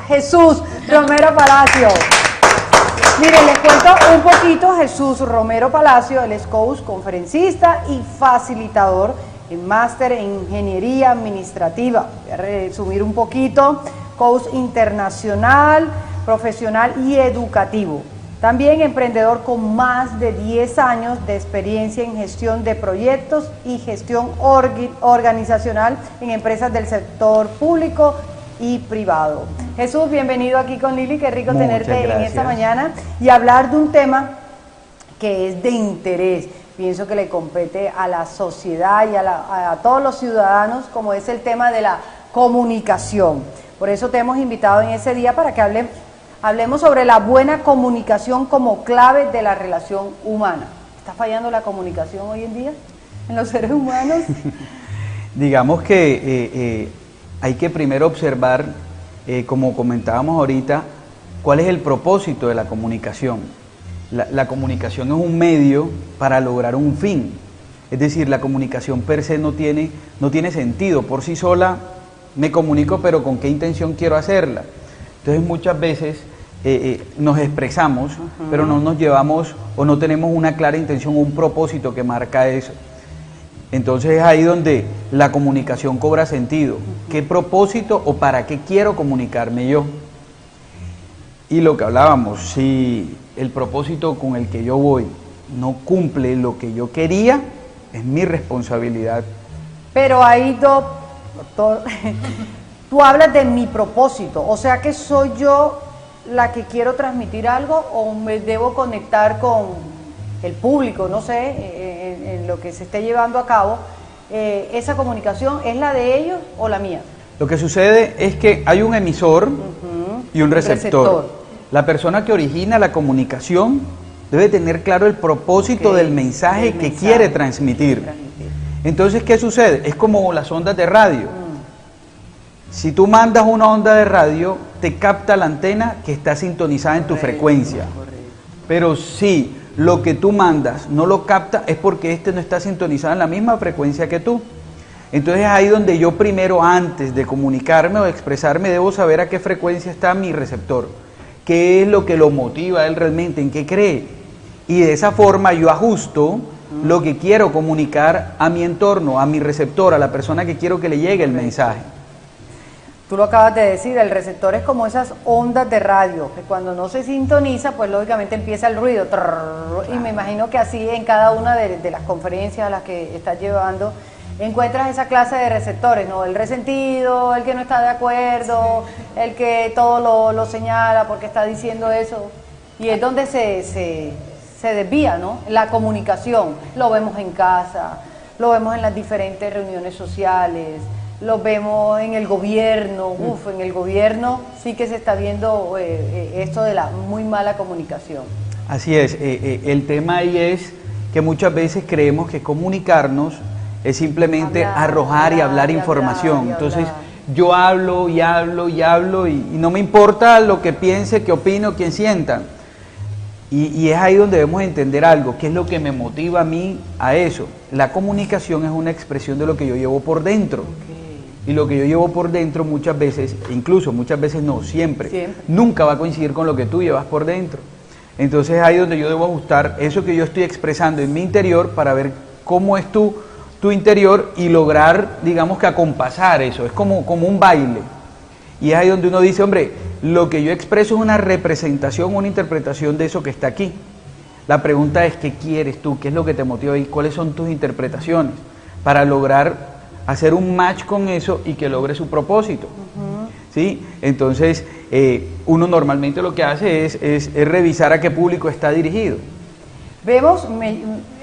Jesús Romero Palacio. Miren, les cuento un poquito. Jesús Romero Palacio, él es coach, conferencista y facilitador en máster en Ingeniería Administrativa. Voy a resumir un poquito. Coach internacional, profesional y educativo. También emprendedor con más de 10 años de experiencia en gestión de proyectos y gestión organizacional en empresas del sector público y privado. Jesús, bienvenido aquí con Lili, qué rico tenerte en esta mañana y hablar de un tema que es de interés. Pienso que le compete a la sociedad y a todos los ciudadanos, como es el tema de la comunicación. Por eso te hemos invitado en ese día para que hablemos sobre la buena comunicación como clave de la relación humana. ¿Está fallando la comunicación hoy en día en los seres humanos? Digamos que hay que primero observar, como comentábamos ahorita, cuál es el propósito de la comunicación. La comunicación es un medio para lograr un fin. Es decir, la comunicación per se no tiene sentido. Por sí sola me comunico, pero ¿con qué intención quiero hacerla? Entonces muchas veces nos expresamos, pero no nos llevamos o no tenemos una clara intención o un propósito que marca eso. Entonces es ahí donde la comunicación cobra sentido. ¿Qué propósito o para qué quiero comunicarme yo? Y lo que hablábamos, si el propósito con el que yo voy no cumple lo que yo quería, es mi responsabilidad. Pero ahí, doctor, tú hablas de mi propósito, o sea que soy yo la que quiero transmitir algo o me debo conectar con el público, no sé, en lo que se esté llevando a cabo. ¿Esa comunicación es la de ellos o la mía? Lo que sucede es que hay un emisor y un receptor. La persona que origina la comunicación debe tener claro el propósito del mensaje que quiere transmitir. Entonces, ¿qué sucede? Es como las ondas de radio. Si tú mandas una onda de radio, te capta la antena que está sintonizada en tu frecuencia. Pero si lo que tú mandas no lo capta, es porque no está sintonizado en la misma frecuencia que tú. Entonces es ahí donde yo primero, antes de comunicarme o de expresarme, debo saber a qué frecuencia está mi receptor. ¿Qué es lo que lo motiva a él realmente? ¿En qué cree? Y de esa forma yo ajusto lo que quiero comunicar a mi entorno, a mi receptor, a la persona que quiero que le llegue el mensaje. Tú lo acabas de decir, el receptor es como esas ondas de radio, que cuando no se sintoniza, pues lógicamente empieza el ruido. Y me imagino que así en cada una de las conferencias a las que estás llevando, encuentras esa clase de receptores, ¿no? El resentido, el que no está de acuerdo, el que todo lo señala porque está diciendo eso. Y es donde se desvía, ¿no? La comunicación. Lo vemos en casa, lo vemos en las diferentes reuniones sociales, lo vemos en el gobierno. En el gobierno sí que se está viendo esto de la muy mala comunicación. Así es. El tema ahí es que muchas veces creemos que comunicarnos es simplemente arrojar y hablar información. Entonces yo hablo y hablo y hablo y no me importa lo que piense, que opine o quien sienta. Y es ahí donde debemos entender algo, qué es lo que me motiva a mí a eso. La comunicación es una expresión de lo que yo llevo por dentro. Y lo que yo llevo por dentro muchas veces, incluso muchas veces no, siempre, nunca va a coincidir con lo que tú llevas por dentro. Entonces es ahí donde yo debo ajustar eso que yo estoy expresando en mi interior para ver cómo es tu interior y lograr, digamos que acompasar eso. Es como un baile. Y es ahí donde uno dice, hombre, lo que yo expreso es una representación, una interpretación de eso que está aquí. La pregunta es, ¿qué quieres tú? ¿Qué es lo que te motiva y cuáles son tus interpretaciones? Para lograr hacer un match con eso y que logre su propósito. ¿Sí? Entonces, uno normalmente lo que hace es revisar a qué público está dirigido. Vemos,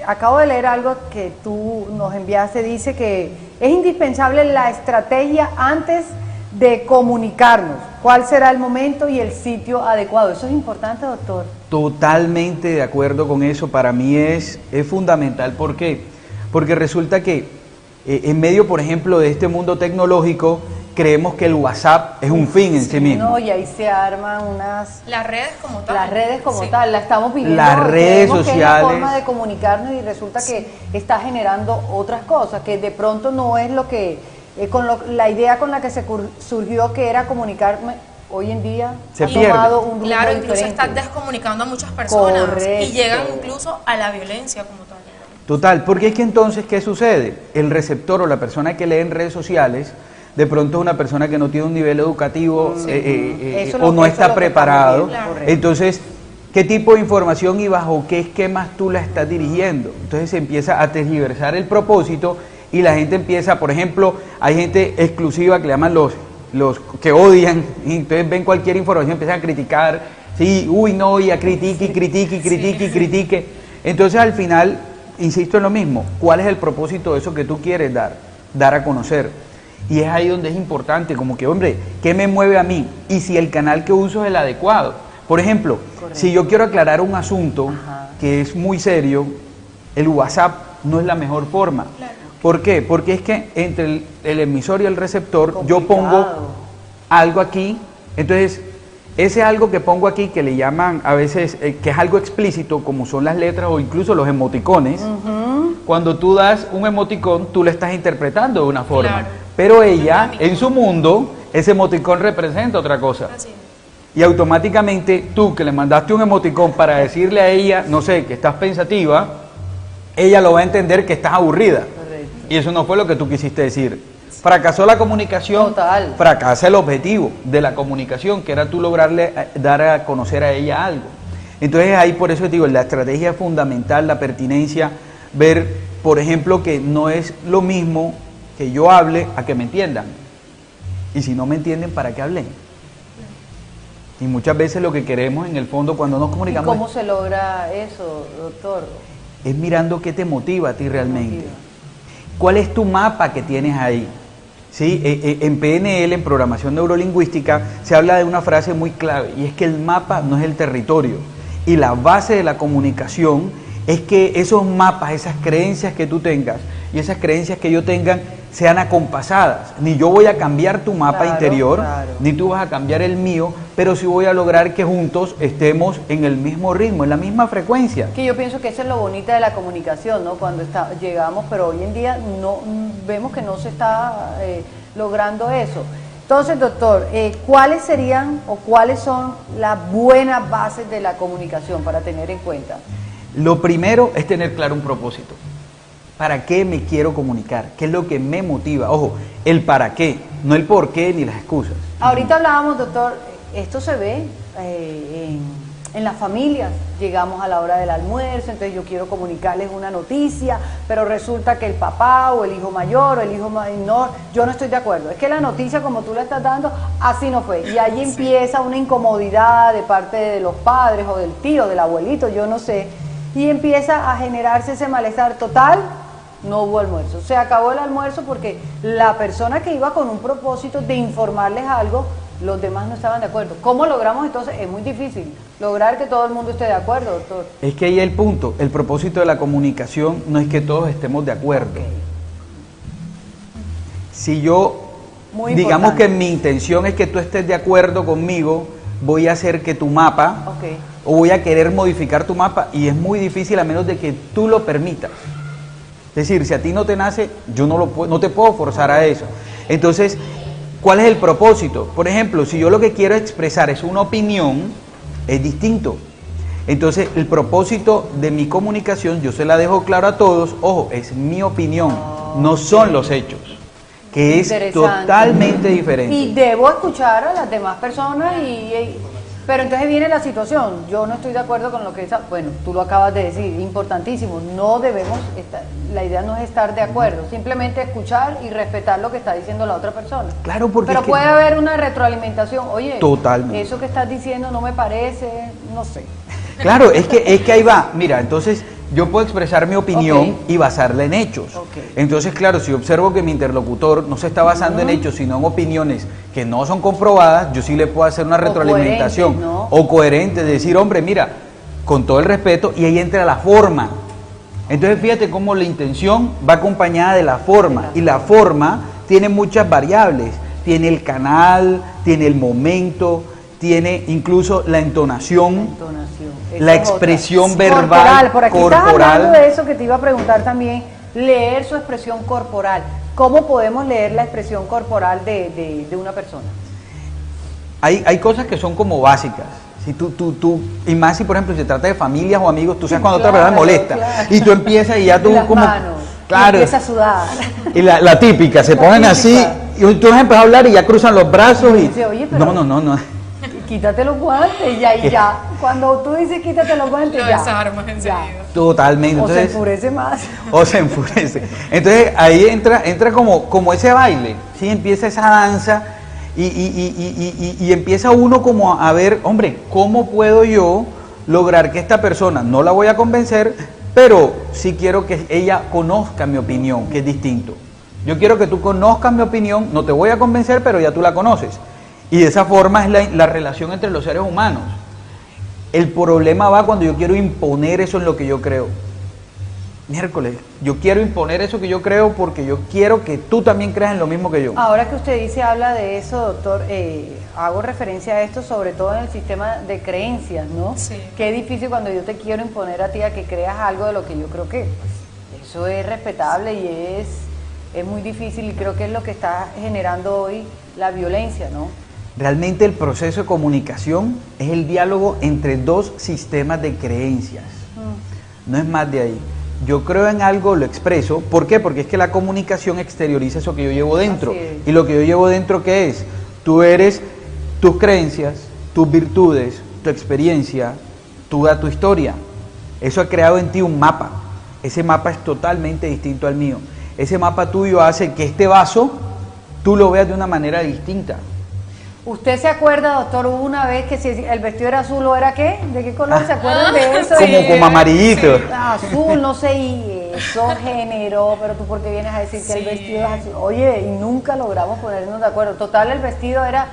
acabo de leer algo que tú nos enviaste, dice que es indispensable la estrategia antes de comunicarnos. ¿Cuál será el momento y el sitio adecuado? ¿Eso es importante, doctor? Totalmente de acuerdo con eso. Para mí es fundamental. ¿Por qué? Porque resulta que en medio, por ejemplo, de este mundo tecnológico, creemos que el WhatsApp es un fin en sí mismo. No, y ahí se arman las redes como tal. Las redes como tal, la estamos viviendo. Las redes sociales. Que es la forma de comunicarnos y resulta que está generando otras cosas, que de pronto no es lo que, la idea con la que se surgió, que era comunicarme hoy en día se ha pierde. tomado un rumbo Claro, incluso diferente. estás descomunicando a muchas personas. Correcto. Y llegan incluso a la violencia como tal. Total, porque es que entonces, ¿qué sucede? El receptor o la persona que lee en redes sociales, de pronto es una persona que no tiene un nivel educativo o no está preparado. Claro. Entonces, ¿qué tipo de información y bajo qué esquemas tú la estás dirigiendo? Entonces se empieza a tergiversar el propósito y la gente empieza, por ejemplo, hay gente exclusiva que le llaman los que odian, y entonces ven cualquier información, empiezan a criticar, sí, uy, no, y a critique, y critique, y critique, y critique. Entonces al final, insisto en lo mismo, ¿cuál es el propósito de eso que tú quieres dar a conocer? Y es ahí donde es importante, como que, hombre, ¿qué me mueve a mí? Y si el canal que uso es el adecuado. Por ejemplo, si yo quiero aclarar un asunto que es muy serio, el WhatsApp no es la mejor forma. Claro. ¿Por qué? Porque es que entre el emisor y el receptor Complicado. yo pongo algo aquí, entonces ese algo que pongo aquí que le llaman a veces, que es algo explícito, como son las letras o incluso los emoticones, cuando tú das un emoticón, tú lo estás interpretando de una forma, Claro. pero ella, en su mundo, ese emoticón representa otra cosa. Así es. Y automáticamente tú que le mandaste un emoticón para decirle a ella, no sé, que estás pensativa, ella lo va a entender que estás aburrida. Correcto. Y eso no fue lo que tú quisiste decir. Fracasó la comunicación, Total. fracasa el objetivo de la comunicación, que era tú lograrle dar a conocer a ella algo. Entonces ahí por eso te digo, la estrategia es fundamental, la pertinencia, ver, por ejemplo, que no es lo mismo que yo hable a que me entiendan. Y si no me entienden, ¿para qué hablen? Y muchas veces lo que queremos en el fondo cuando nos ¿Y comunicamos cómo se logra eso, doctor? es mirando qué te motiva a ti realmente. motiva? ¿Cuál es tu mapa que tienes ahí? ¿Sí? En PNL, en programación neurolingüística, se habla de una frase muy clave y es que el mapa no es el territorio. Y la base de la comunicación es que esos mapas, esas creencias que tú tengas y esas creencias que yo tengan sean acompasadas. Ni yo voy a cambiar tu mapa Claro, interior, claro. ni tú vas a cambiar el mío, pero sí voy a lograr que juntos estemos en el mismo ritmo, en la misma frecuencia. Que yo pienso que eso es lo bonito de la comunicación, ¿no? Cuando llegamos, pero hoy en día no vemos que no se está logrando eso. Entonces, doctor, ¿cuáles serían o cuáles son las buenas bases de la comunicación para tener en cuenta? Lo primero es tener claro un propósito. ¿Para qué me quiero comunicar? ¿Qué es lo que me motiva? Ojo, el para qué, no el por qué ni las excusas. Ahorita hablábamos, doctor, esto se ve en las familias. Llegamos a la hora del almuerzo, entonces yo quiero comunicarles una noticia, pero resulta que el papá o el hijo mayor o el hijo menor, yo no estoy de acuerdo. Es que la noticia como tú la estás dando, así no fue. Y ahí empieza una incomodidad de parte de los padres o del tío, del abuelito, yo no sé. Y empieza a generarse ese malestar total. No hubo almuerzo, se acabó el almuerzo porque la persona que iba con un propósito de informarles algo, los demás no estaban de acuerdo. ¿Cómo logramos entonces? Es muy difícil lograr que todo el mundo esté de acuerdo, doctor. Es que ahí el punto, el propósito de la comunicación no es que todos estemos de acuerdo. Ok. Si yo, Muy digamos importante. que mi intención es que tú estés de acuerdo conmigo, voy a hacer que tu mapa, Ok. o voy a querer modificar tu mapa, y es muy difícil a menos de que tú lo permitas. Es decir, si a ti no te nace, yo no te puedo forzar a eso. Entonces, ¿cuál es el propósito? Por ejemplo, si yo lo que quiero expresar es una opinión, es distinto. Entonces, el propósito de mi comunicación, yo se la dejo claro a todos, ojo, es mi opinión, no son los hechos, que es Interesante. totalmente diferente. Y debo escuchar a las demás personas pero entonces viene la situación, yo no estoy de acuerdo con lo que bueno, tú lo acabas de decir, importantísimo, no debemos la idea no es estar de acuerdo, simplemente escuchar y respetar lo que está diciendo la otra persona. Claro, porque pero es que- puede haber una retroalimentación, oye, Totalmente. eso que estás diciendo no me parece, no sé. Claro, es que ahí va. Mira, entonces yo puedo expresar mi opinión Ok. y basarla en hechos. Ok. Entonces, claro, si observo que mi interlocutor no se está basando en hechos, sino en opiniones que no son comprobadas, yo sí le puedo hacer una retroalimentación. coherente, ¿no? O coherente, decir, hombre, mira, con todo el respeto, y ahí entra la forma. Entonces, fíjate cómo la intención va acompañada de la forma, y la forma tiene muchas variables. Tiene el canal, tiene el momento, tiene incluso la entonación. Entonación. La Esa es otra. expresión verbal, Corporal, por aquí estás corporal. hablando de eso que te iba a preguntar también, leer su expresión corporal. ¿Cómo podemos leer la expresión corporal de una persona? hay cosas que son como básicas. Si y más si por ejemplo se trata de familias o amigos, tú sabes cuando otra persona molesta, y tú empiezas y ya tú las como... manos, Claro. y empieza a sudar. Y la típica, se ponen típica. así, y tú empiezas a hablar y ya cruzan los brazos y... Dice, oye, pero- No. Quítate los guantes ya y ya. Cuando tú dices quítate los guantes, Lo ya. desarmas Ya. enseguida. Totalmente. O se Entonces, enfurece más. o se enfurece. Entonces ahí entra como ese baile, ¿sí? Empieza esa danza y empieza uno como a ver, hombre, ¿cómo puedo yo lograr que esta persona, no la voy a convencer, pero sí quiero que ella conozca mi opinión, que es distinto? Yo quiero que tú conozcas mi opinión, no te voy a convencer, pero ya tú la conoces. Y de esa forma es la relación entre los seres humanos. El problema va cuando yo quiero imponer eso en lo que yo creo. Miércoles, yo quiero imponer eso que yo creo porque yo quiero que tú también creas en lo mismo que yo. Ahora que usted dice, habla de eso, doctor, hago referencia a esto sobre todo en el sistema de creencias, ¿no? Sí. Qué difícil cuando yo te quiero imponer a ti a que creas algo de lo que yo creo que pues, eso es respetable y es muy difícil y creo que es lo que está generando hoy la violencia, ¿no? Realmente el proceso de comunicación es el diálogo entre dos sistemas de creencias. No es más de ahí. Yo creo en algo, lo expreso. ¿Por qué? Porque es que la comunicación exterioriza eso que yo llevo dentro. Así es. Y lo que yo llevo dentro, ¿qué es? Tú eres tus creencias, tus virtudes, tu experiencia, tu historia. Eso ha creado en ti un mapa. Ese mapa es totalmente distinto al mío. Ese mapa tuyo hace que este vaso tú lo veas de una manera distinta. ¿Usted se acuerda, doctor, hubo una vez que si el vestido era azul o era qué? ¿De qué color se acuerdan de eso? Como amarillito. Azul, no sé, y eso generó, pero tú por qué vienes a decir que el Sí. vestido es azul. Oye, y nunca logramos ponernos de acuerdo. Total, el vestido era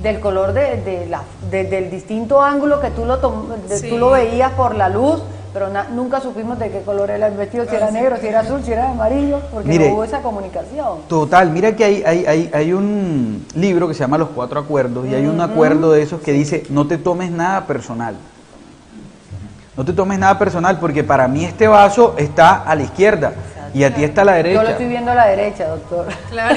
del color del distinto ángulo que tú Sí. tú lo veías por la luz, pero nunca supimos de qué color era el vestido, si era negro, si era azul, si era amarillo, porque Mire, no hubo esa comunicación. Total, mira que hay un libro que se llama Los Cuatro Acuerdos y hay un acuerdo de esos que dice, no te tomes nada personal. No te tomes nada personal porque para mí este vaso está a la izquierda y a ti está a la derecha. Yo lo estoy viendo a la derecha, doctor. Claro.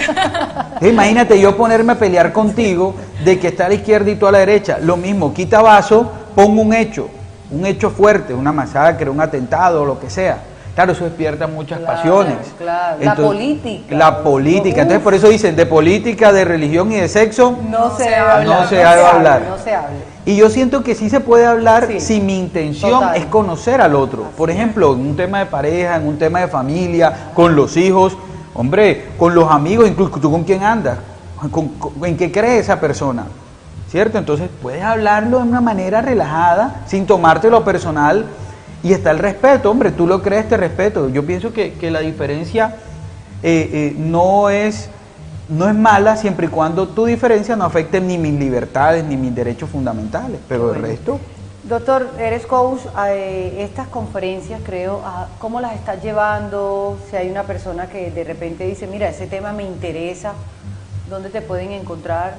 Imagínate yo ponerme a pelear contigo de que está a la izquierda y tú a la derecha. Lo mismo, quita vaso, pon un hecho fuerte, una masacre, un atentado, lo que sea. Claro, eso despierta muchas pasiones. Claro. Entonces, La política. La política. Entonces por eso dicen, de política, de religión y de sexo, No se se debe habla, hablar. no se debe hablar. No se hable. y yo siento que sí se puede hablar Sí. si mi intención Total. es conocer al otro. Por ejemplo, en un tema de pareja, en un tema de familia, con los hijos, hombre, con los amigos, incluso tú con quién andas, en qué cree esa persona, ¿cierto? Entonces puedes hablarlo de una manera relajada, sin tomártelo personal, y está el respeto, hombre, tú lo crees, te respeto. Yo pienso que la diferencia no es mala siempre y cuando tu diferencia no afecte ni mis libertades ni mis derechos fundamentales, pero el resto... Doctor, eres coach, estas conferencias creo, ¿cómo las estás llevando? Si hay una persona que de repente dice, mira, ese tema me interesa, ¿dónde te pueden encontrar?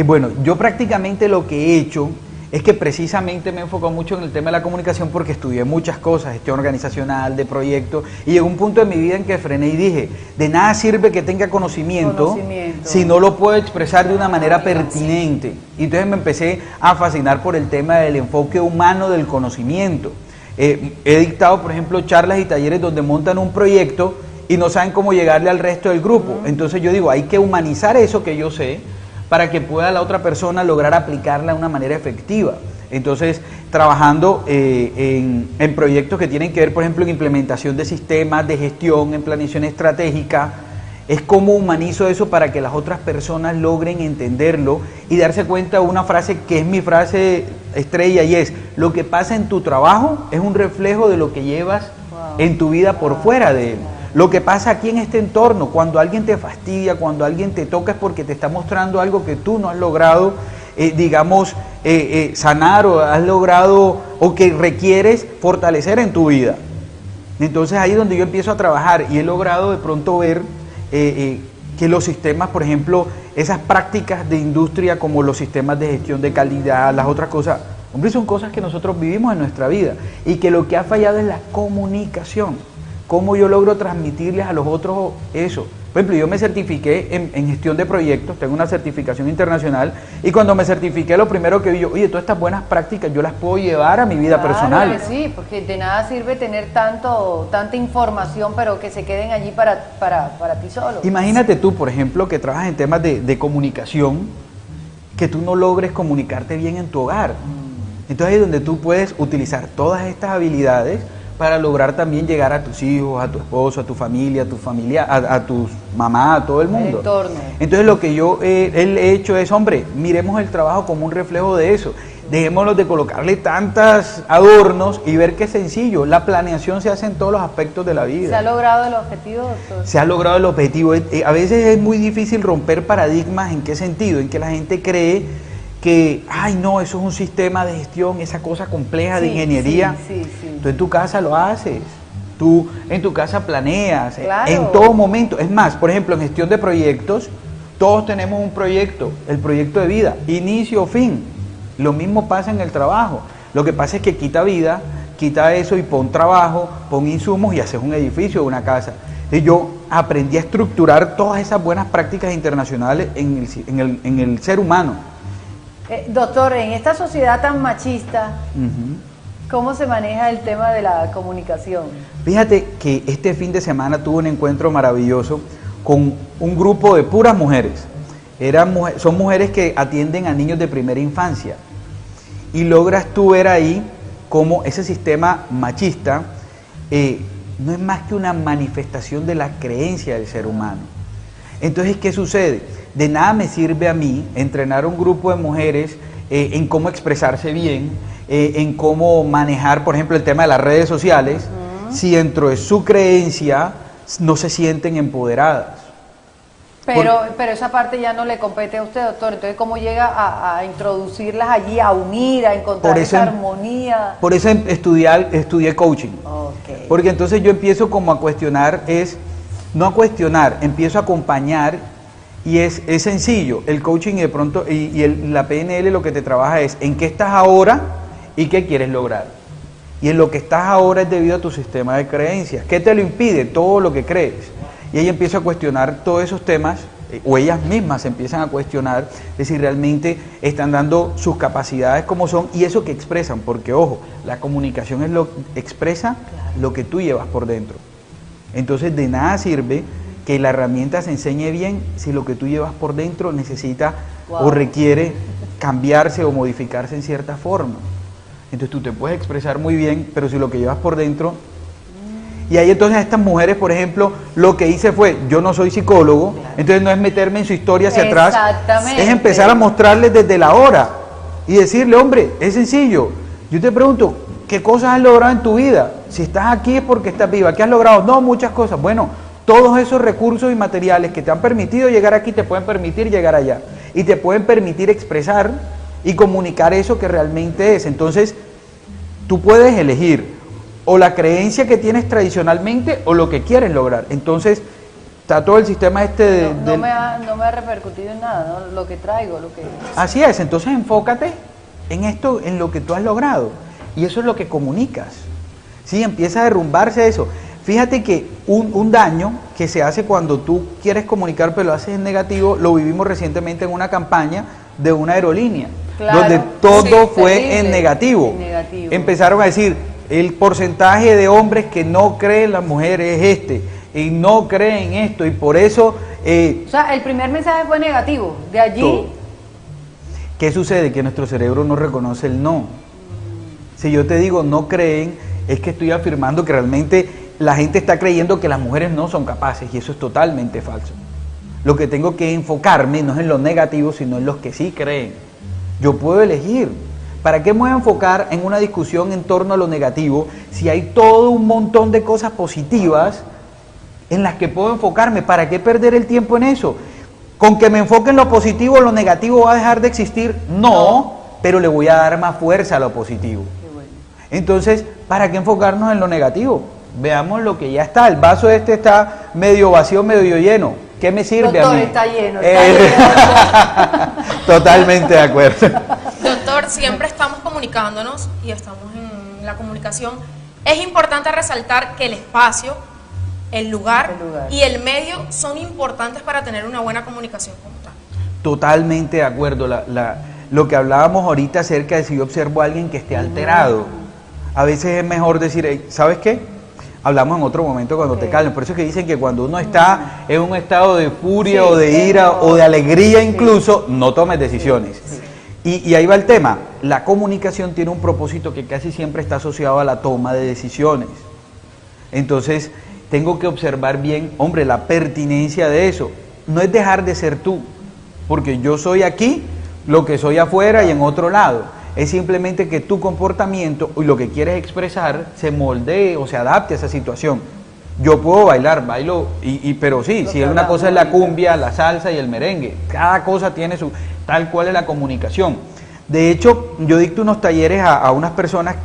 Bueno, yo prácticamente lo que he hecho es que precisamente me he enfocado mucho en el tema de la comunicación porque estudié muchas cosas, gestión organizacional, de proyectos, y llegó un punto de mi vida en que frené y dije, de nada sirve que tenga conocimiento si no lo puedo expresar de una manera pertinente. Y entonces me empecé a fascinar por el tema del enfoque humano del conocimiento. He dictado, por ejemplo, charlas y talleres donde montan un proyecto y no saben cómo llegarle al resto del grupo. Entonces yo digo, hay que humanizar eso que yo sé, para que pueda la otra persona lograr aplicarla de una manera efectiva. Entonces, trabajando en proyectos que tienen que ver, por ejemplo, en implementación de sistemas de gestión, en planeación estratégica, es cómo humanizo eso para que las otras personas logren entenderlo y darse cuenta de una frase que es mi frase estrella y es, lo que pasa en tu trabajo es un reflejo de lo que llevas en tu vida por fuera de él. Lo que pasa aquí en este entorno, cuando alguien te fastidia, cuando alguien te toca es porque te está mostrando algo que tú no has logrado, sanar o has logrado o que requieres fortalecer en tu vida. Entonces ahí es donde yo empiezo a trabajar y he logrado de pronto ver que los sistemas, por ejemplo, esas prácticas de industria como los sistemas de gestión de calidad, las otras cosas, hombre, son cosas que nosotros vivimos en nuestra vida y que lo que ha fallado es la comunicación. ¿Cómo yo logro transmitirles a los otros eso? Por ejemplo, yo me certifiqué en gestión de proyectos, tengo una certificación internacional, y cuando me certifiqué lo primero que vi yo, oye, todas estas buenas prácticas yo las puedo llevar a mi vida Claro personal. que sí, porque de nada sirve tener tanta información, pero que se queden allí para ti solo. Imagínate tú, por ejemplo, que trabajas en temas de comunicación, que tú no logres comunicarte bien en tu hogar. Entonces ahí es donde tú puedes utilizar todas estas habilidades para lograr también llegar a tus hijos, a tu esposo, a tu familia, a tu mamá, a todo el mundo. El entorno. Entonces lo que yo he hecho es, hombre, miremos el trabajo como un reflejo de eso. Dejémonos de colocarle tantos adornos y ver que es sencillo. La planeación se hace en todos los aspectos de la vida. ¿Se ha logrado el objetivo, doctor? Se ha logrado el objetivo. A veces es muy difícil romper paradigmas. ¿En qué sentido? En que la gente cree que, ay no, eso es un sistema de gestión, esa cosa compleja de ingeniería. Sí. Tú en tu casa lo haces, tú en tu casa planeas, Claro. en todo momento. Es más, por ejemplo, en gestión de proyectos, todos tenemos un proyecto, el proyecto de vida, inicio o fin. Lo mismo pasa en el trabajo. Lo que pasa es que quita vida, quita eso y pon trabajo, pon insumos y haces un edificio o una casa. Y yo aprendí a estructurar todas esas buenas prácticas internacionales en el ser humano. Doctor, en esta sociedad tan machista, ¿cómo se maneja el tema de la comunicación? Fíjate que este fin de semana tuve un encuentro maravilloso con un grupo de puras mujeres. Son mujeres que atienden a niños de primera infancia. Y logras tú ver ahí cómo ese sistema machista no es más que una manifestación de la creencia del ser humano. Entonces, ¿qué sucede? De nada me sirve a mí entrenar un grupo de mujeres en cómo expresarse bien, en cómo manejar, por ejemplo, el tema de las redes sociales, si dentro de su creencia no se sienten empoderadas. Pero esa parte ya no le compete a usted, doctor. Entonces, ¿cómo llega a introducirlas allí, a unir, a encontrar esa armonía? Por eso estudié coaching. Okay. Porque entonces yo empiezo como a cuestionar, no a cuestionar, empiezo a acompañar y es sencillo. El coaching de pronto la PNL lo que te trabaja es en qué estás ahora y qué quieres lograr. Y en lo que estás ahora es debido a tu sistema de creencias. ¿Qué te lo impide? Todo lo que crees. Y ella empieza a cuestionar todos esos temas, o ellas mismas se empiezan a cuestionar de si realmente están dando sus capacidades como son y eso que expresan, porque ojo, la comunicación expresa lo que tú llevas por dentro. Entonces de nada sirve que la herramienta se enseñe bien si lo que tú llevas por dentro necesita o requiere cambiarse o modificarse en cierta forma. Entonces tú te puedes expresar muy bien, pero si lo que llevas por dentro... Y ahí entonces a estas mujeres, por ejemplo, lo que hice fue, yo no soy psicólogo, entonces no es meterme en su historia hacia atrás, es empezar a mostrarles desde la hora y decirle, hombre, es sencillo. Yo te pregunto, ¿qué cosas has logrado en tu vida? Si estás aquí es porque estás viva. ¿Qué has logrado? No, muchas cosas. Bueno, todos esos recursos y materiales que te han permitido llegar aquí te pueden permitir llegar allá y te pueden permitir expresar y comunicar eso que realmente es. Entonces, tú puedes elegir o la creencia que tienes tradicionalmente o lo que quieres lograr. Entonces, está todo el sistema no me ha repercutido en nada, ¿no? Lo que traigo, lo que... Así es, entonces enfócate en esto, en lo que tú has logrado. Y eso es lo que comunicas. Sí, empieza a derrumbarse eso. Fíjate que un daño que se hace cuando tú quieres comunicar pero lo haces en negativo, lo vivimos recientemente en una campaña de una aerolínea, donde todo fue terrible, en negativo. Empezaron a decir, el porcentaje de hombres que no creen en las mujeres es y no creen esto, y por eso... o sea, el primer mensaje fue negativo, de allí... Todo. ¿Qué sucede? Que nuestro cerebro no reconoce el no. Si yo te digo no creen, es que estoy afirmando que realmente la gente está creyendo que las mujeres no son capaces, y eso es totalmente falso. Lo que tengo que enfocarme no es en lo negativo, sino en los que sí creen. Yo puedo elegir. ¿Para qué me voy a enfocar en una discusión en torno a lo negativo si hay todo un montón de cosas positivas en las que puedo enfocarme? ¿Para qué perder el tiempo en eso? ¿Con que me enfoque en lo positivo, lo negativo va a dejar de existir? No, pero le voy a dar más fuerza a lo positivo. Entonces, ¿para qué enfocarnos en lo negativo? Veamos lo que ya está. El vaso está medio vacío, medio lleno. ¿Qué me sirve doctor, a mí? Está lleno. Totalmente de acuerdo. Doctor, siempre estamos comunicándonos y estamos en la comunicación. Es importante resaltar que el espacio el lugar y el medio son importantes para tener una buena comunicación como tal. Totalmente de acuerdo. Lo que hablábamos ahorita acerca de si yo observo a alguien que esté alterado, a veces es mejor decir, "Hey, ¿sabes qué? Hablamos en otro momento cuando te calmes". Por eso es que dicen que cuando uno está en un estado de furia o de ira o de alegría incluso, no tomes decisiones. Y ahí va el tema. La comunicación tiene un propósito que casi siempre está asociado a la toma de decisiones. Entonces, tengo que observar bien, hombre, la pertinencia de eso. No es dejar de ser tú, porque yo soy aquí lo que soy afuera y en otro lado. Es simplemente que tu comportamiento y lo que quieres expresar se moldee o se adapte a esa situación. Yo puedo bailar, bailo, pero sí, si una cosa es la cumbia, la salsa y el merengue. Cada cosa tiene su, tal cual es la comunicación. De hecho, yo dicto unos talleres a unas personas,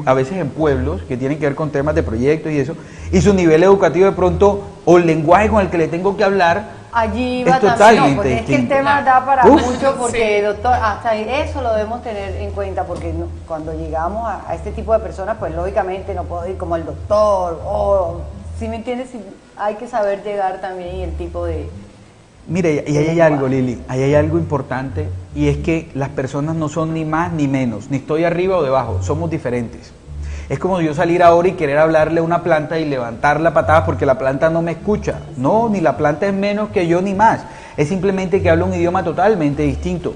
a veces en pueblos, que tienen que ver con temas de proyectos y eso, y su nivel educativo de pronto, o el lenguaje con el que le tengo que hablar, allí va es también, totalmente porque es que el distinto. tema da para mucho, porque Sí. doctor, hasta eso lo debemos tener en cuenta, porque cuando llegamos a este tipo de personas, pues lógicamente no puedo ir como el doctor, o si me entiendes, hay que saber llegar también y el tipo de... Mire, y ahí hay algo, Lili, ahí hay algo importante, y es que las personas no son ni más ni menos, ni estoy arriba o debajo, somos diferentes. Es como yo salir ahora y querer hablarle a una planta y levantarla a patadas porque la planta no me escucha. No, ni la planta es menos que yo ni más. Es simplemente que habla un idioma totalmente distinto.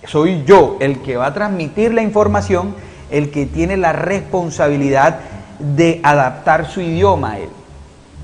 Soy yo el que va a transmitir la información, el que tiene la responsabilidad de adaptar su idioma a él.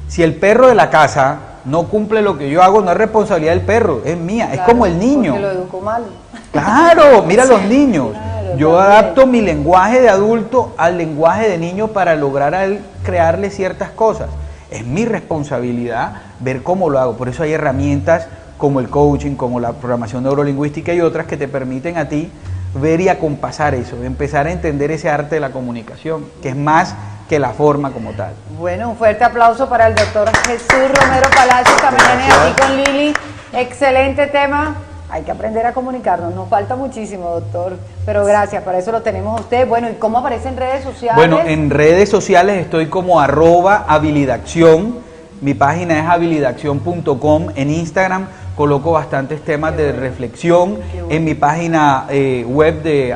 Si el perro de la casa no cumple lo que yo hago, no es responsabilidad del perro, es mía. Claro, es como el niño. porque lo educó mal. Claro, mira los niños. Claro, Yo también. adapto mi lenguaje de adulto al lenguaje de niño para lograr a él crearle ciertas cosas. Es mi responsabilidad ver cómo lo hago. Por eso hay herramientas como el coaching, como la programación neurolingüística y otras que te permiten a ti ver y acompasar eso, empezar a entender ese arte de la comunicación, que es más que la forma como tal. Bueno, un fuerte aplauso para el doctor Jesús Romero Palacios, también aquí con Lili. Excelente tema. Hay que aprender a comunicarnos, nos falta muchísimo, doctor, pero gracias, para eso lo tenemos a usted. Bueno, ¿y cómo aparece en redes sociales? Bueno, en redes sociales estoy como @habilidacción, mi página es habilidacción.com, en Instagram coloco bastantes temas de reflexión, en mi página web de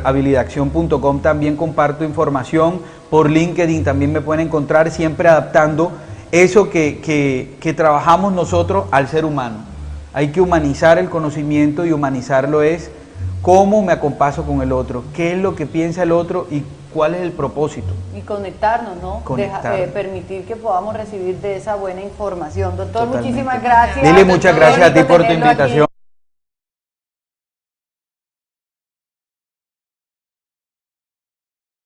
habilidacción.com también comparto información, por LinkedIn también me pueden encontrar, siempre adaptando eso que trabajamos nosotros al ser humano. Hay que humanizar el conocimiento y humanizarlo es cómo me acompaso con el otro, qué es lo que piensa el otro y cuál es el propósito. Y conectarnos, ¿no? Permitir que podamos recibir de esa buena información. Doctor, Totalmente. muchísimas gracias. Lili, muchas doctor, gracias a ti por tu tenerlo aquí. invitación.